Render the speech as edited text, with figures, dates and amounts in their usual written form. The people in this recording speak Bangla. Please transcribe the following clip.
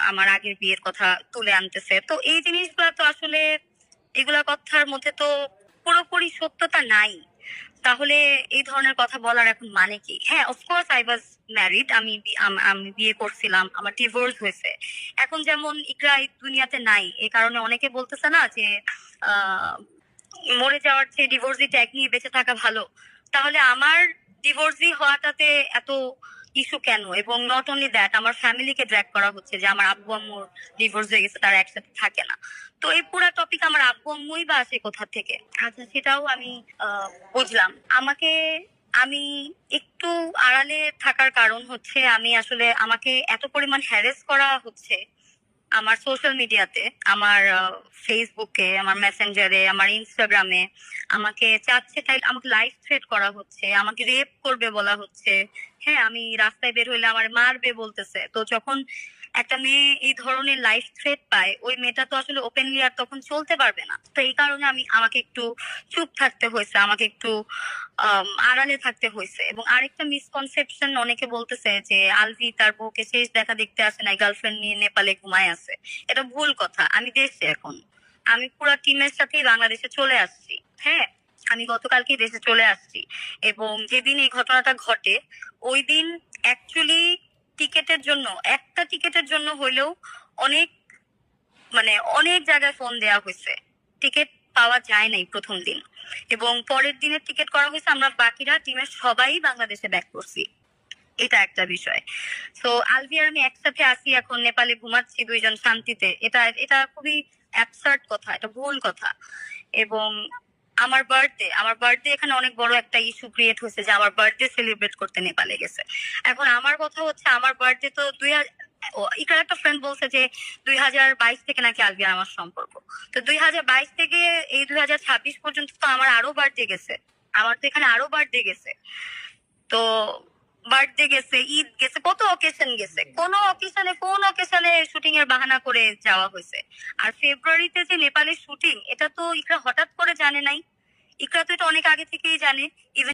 আমার আগের বিয়ের কথা তুলে আনতেছে। তো এই জিনিসগুলা তো আসলে এগুলা কথার মধ্যে তো পুরোপুরি সত্যতা নাই। তাহলে এই ধরনের কথা বলার এখন মানে কি? হ্যাঁ, অফকোর্স আই ওয়াজ ম্যারিড। আমি বিয়ে করছিলাম। আমার ডিভোর্স হয়েছে। এখন যেমন ইকরা এই দুনিয়াতে নাই। এই কারণে অনেকে বলতেছে না যে আ মরে যাওয়ার চেয়ে ডিভোর্সি ট্যাগ নিয়ে বেঁচে থাকা ভালো। তাহলে আমার ডিভোর্সি হওয়াটাতে এত ইস্যু কেন? এবং নট অনলি দ্যাট, আমার ফ্যামিলিকে ড্র্যাগ করা হচ্ছে যে আমার আব্বু আম্মুর ডিভোর্স হয়ে গেছে, তারা একসাথে থাকে না। তো এই পুরা টপিক আমার আব্বু আম্মুই বা আসে কোথা থেকে? আচ্ছা, সেটাও আমি বুঝলাম। আমি একটু আড়ালে থাকার কারণ হচ্ছে আমি আসলে আমাকে এত পরিমাণ হ্যারাস করা হচ্ছে আমার সোশ্যাল মিডিয়াতে, আমার ফেসবুকে, আমার মেসেঞ্জারে, আমার ইনস্টাগ্রামে। আমাকে চাচ্ছে তাই আমাকে লাইভ থ্রেট করা হচ্ছে, আমাকে রেপ করবে বলা হচ্ছে। হ্যাঁ, আমি রাস্তায় বের হইলে আমার মারবে বলতেছে। তো যখন একটা মেয়ে এই ধরনের লাইফ থ্রেট পায়, ওই মেয়েটা তো আসলে ওপেনলি আর তখন চলতে পারবে না। তো এই কারণে আমাকে একটু চুপ থাকতে হয়েছে, আমাকে একটু আড়ালে থাকতে হয়েছে। এবং আরেকটা মিসকনসেপশন, অনেকে বলতেছে যে আলভি তার বউকে শেষ দেখা দেখতে আসে নাই, গার্লফ্রেন্ড নিয়ে নেপালে ঘুমায় আছে। এটা ভুল কথা। আমি দেশে এখন, আমি পুরো টিমের সাথেই বাংলাদেশে চলে আসছি। হ্যাঁ, আমি গতকালকে দেশে চলে আসছি। এবং যেদিন এই ঘটনাটা ঘটে, ওই দিন অ্যাকচুয়ালি টিকেটের জন্য, একটা টিকেটের জন্য হইলেও অনেক, মানে অনেক জায়গায় ফোন দেওয়া হয়েছে। টিকিট পাওয়া যায় নাই প্রথম দিন, এবং পরের দিনের টিকিট করা হয়েছে। আমরা বাকিরা টিমের সবাই বাংলাদেশে ব্যাক করছি। এটা একটা বিষয়। তো আলভি আর আমি একসাথে আসি, এখন নেপালে ঘুমাচ্ছি দুইজন শান্তিতে। এটা এটা খুবই অ্যাবসার্ড কথা, এটা ভুল কথা। এবং আমার বার্থডে এখানে অনেক বড় একটা ইস্যু ক্রিয়েট হয়েছে যে আমার বার্থডে সেলিব্রেট করতে নেপালে গেছে। এখন আমার কথা হচ্ছে, আমার বার্থডে তো ইকার একটা ফ্রেন্ড বলছে যে 2022 থেকে নাকি আলবি আর আমার সম্পর্ক। তো 2022 থেকে এই 2026 পর্যন্ত তো আমার আরো বার্থডে গেছে। আমার তো এখানে আরো বার্থডে গেছে। তো বার্থডে গেছে, ঈদ গেছে, কত অকেশন গেছে। কোন অকেশনে শুটিং এর বাহানা করে যাওয়া হয়েছে। আর ফেব্রুয়ারিতে যে নেপালের শুটিং, এটা তো ইকরা হঠাৎ করে জানে নাই। ইকরা তো এটা অনেক আগে থেকেই জানে। ইভেন